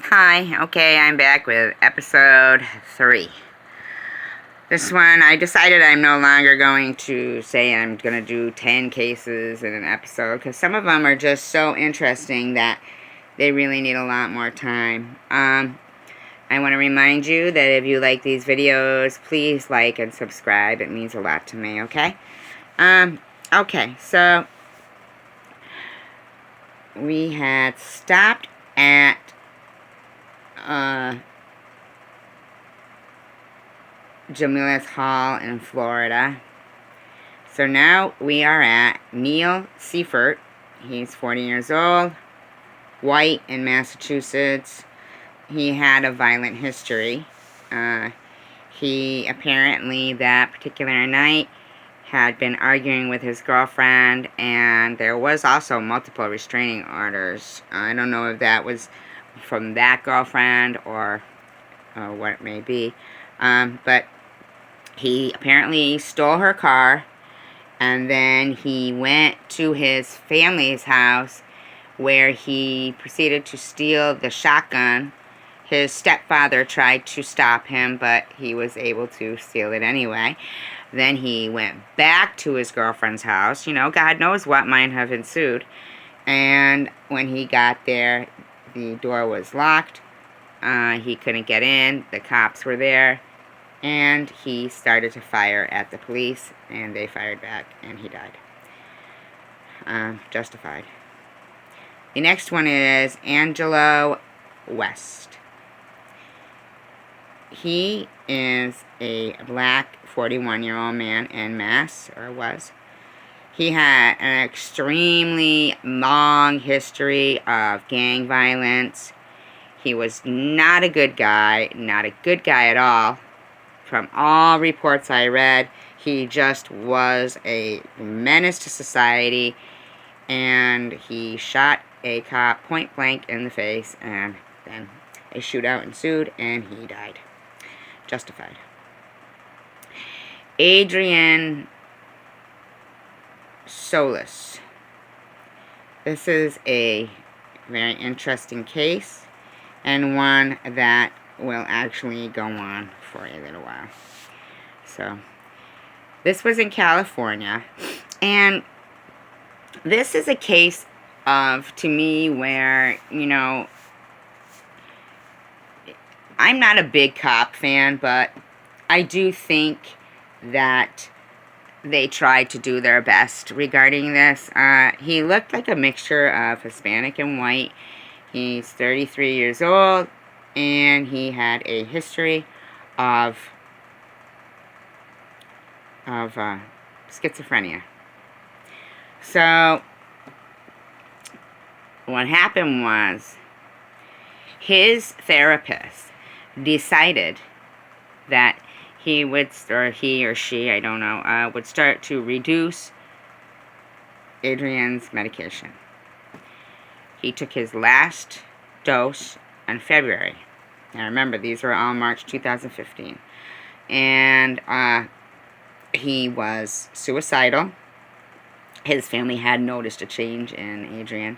Hi, okay, I'm back with episode 3. This one, I decided I'm no longer going to say I'm going to do 10 cases in an episode, because some of them are just so interesting that they really need a lot more time. I want to remind you that if you like these videos, please like and subscribe. It means a lot to me, okay? Okay, so we had stopped at Jamillis Hall in Florida. So now we are at Neil Seifert. He's 40 years old, white, in Massachusetts. He had a violent history. He apparently that particular night had been arguing with his girlfriend, and there was also multiple restraining orders. I don't know if that was from that girlfriend or what it may be, but he apparently stole her car, and then he went to his family's house where he proceeded to steal the shotgun. His stepfather tried to stop him, but he was able to steal it anyway. Then he went back to his girlfriend's house. You know, God knows what might have ensued. And when he got there, the door was locked. He couldn't get in. The cops were there. And he started to fire at the police, and they fired back, and he died. Justified. The next one is Angelo West. He is a black 41-year-old man in Mass, or was. He had an extremely long history of gang violence. He was not a good guy at all. From all reports I read, he just was a menace to society, and he shot a cop point blank in the face, and then a shootout ensued, and he died. Justified. Adrian Solis. This is a very interesting case, and one that will actually go on for a little while. So, this was in California, and this is a case of, to me, where, you know, I'm not a big cop fan, but I do think that they tried to do their best regarding this. He looked like a mixture of Hispanic and white. He's 33 years old, and he had a history of schizophrenia. So, what happened was, his therapist decided that he would, or he or she, I don't know, would start to reduce Adrian's medication. He took his last dose in February. Now remember, these were all March 2015. And he was suicidal. His family had noticed a change in Adrian.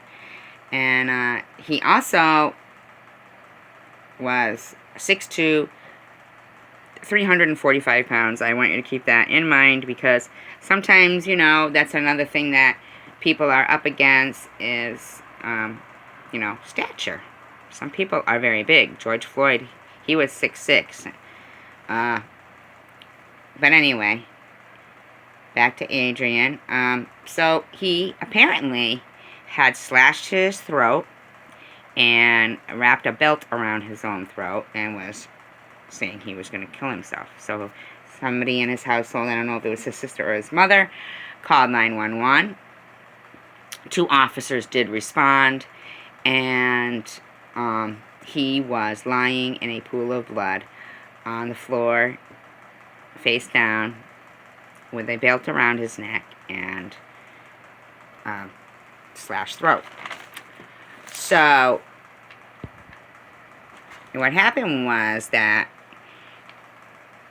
And he also was 6'2", 345 pounds. I want you to keep that in mind, because sometimes, you know, that's another thing that people are up against is, you know, stature. Some people are very big. George Floyd, he was 6'6". But anyway, back to Adrian. So he apparently had slashed his throat and wrapped a belt around his own throat and was saying he was going to kill himself. So somebody in his household, I don't know if it was his sister or his mother, called 911. 2 officers did respond, and he was lying in a pool of blood on the floor, face down, with a belt around his neck and slashed throat. So, what happened was that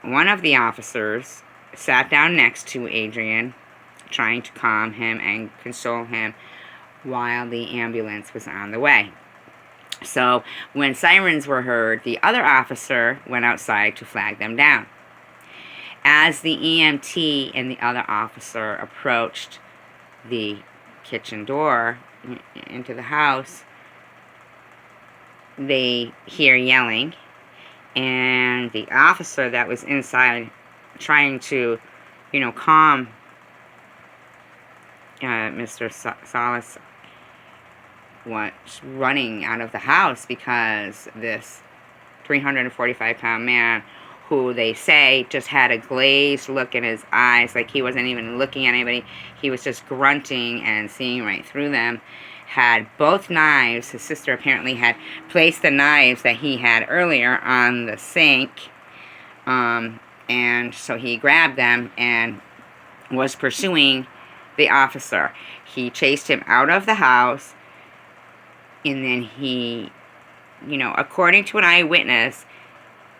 one of the officers sat down next to Adrian, trying to calm him and console him while the ambulance was on the way. So when sirens were heard, the other officer went outside to flag them down. As the EMT and the other officer approached the kitchen door into the house, they hear yelling, and the officer that was inside trying to, calm Mr. Salas was running out of the house because this 345-pound man, who they say just had a glazed look in his eyes, like he wasn't even looking at anybody, he was just grunting and seeing right through them, had both knives. His sister apparently had placed the knives that he had earlier on the sink, and so he grabbed them and was pursuing the officer. He chased him out of the house, and then he, according to an eyewitness,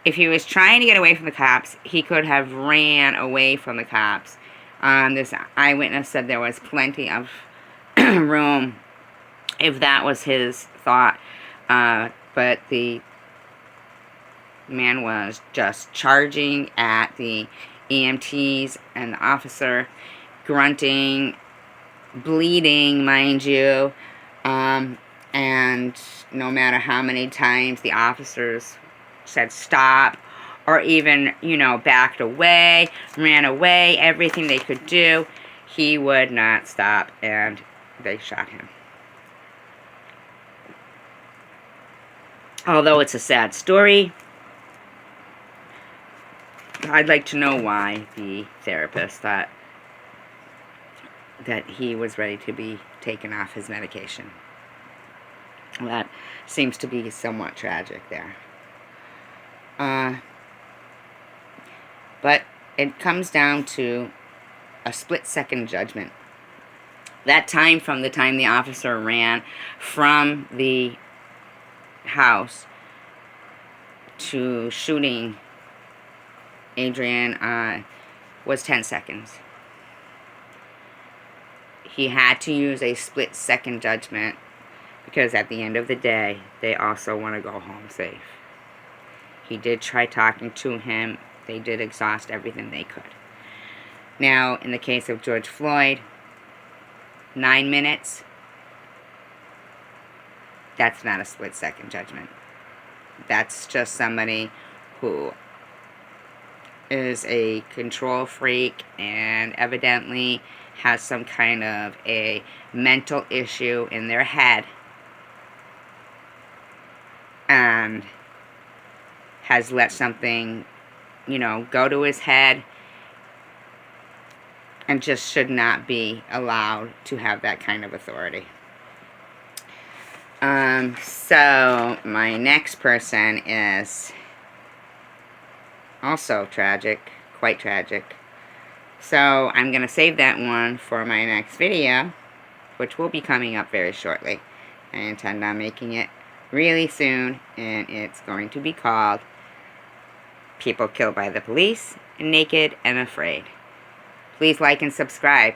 if he was trying to get away from the cops, he could have ran away from the cops. This eyewitness said there was plenty of room if that was his thought, but the man was just charging at the EMTs and the officer, grunting, bleeding, mind you, and no matter how many times the officers said stop, or even, backed away, ran away, everything they could do, he would not stop, and they shot him. Although it's a sad story, I'd like to know why the therapist thought that he was ready to be taken off his medication. That seems to be somewhat tragic there. But it comes down to a split-second judgment. That time from the time the officer ran from the house to shooting Adrian was 10 seconds. He had to use a split-second judgment because at the end of the day, they also want to go home safe. He did try talking to him. They did exhaust everything they could. Now, in the case of George Floyd, 9 minutes, that's not a split-second judgment. That's just somebody who is a control freak and evidently has some kind of a mental issue in their head and has let something, go to his head and just should not be allowed to have that kind of authority. So my next person is also tragic, quite tragic. So I'm going to save that one for my next video, which will be coming up very shortly. I intend on making it really soon, and it's going to be called People Killed by the Police, Naked and Afraid. Please like and subscribe.